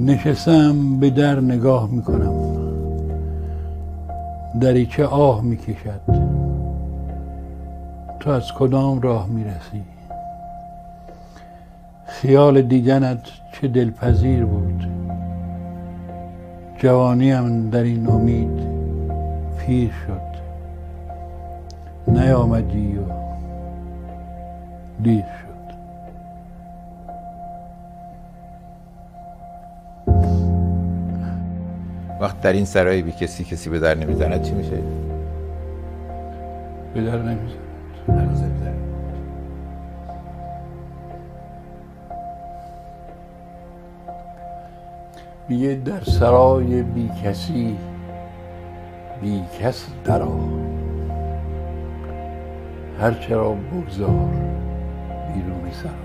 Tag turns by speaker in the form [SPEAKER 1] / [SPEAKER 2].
[SPEAKER 1] نشستم به در نگاه میکنم، دریچه آه میکشد. تو از کدام راه میرسی؟ خیال دیدنت چه دلپذیر بود. جوانیم در این امید پیر شد. نیامدی و دیر شد.
[SPEAKER 2] وقت در این سرای بی کسی به در نمیزند چی میشه؟
[SPEAKER 1] به در نمیزند. میگه در سرای بی کسی بی کس درآ، هر چرا بگذار بیرون سرا.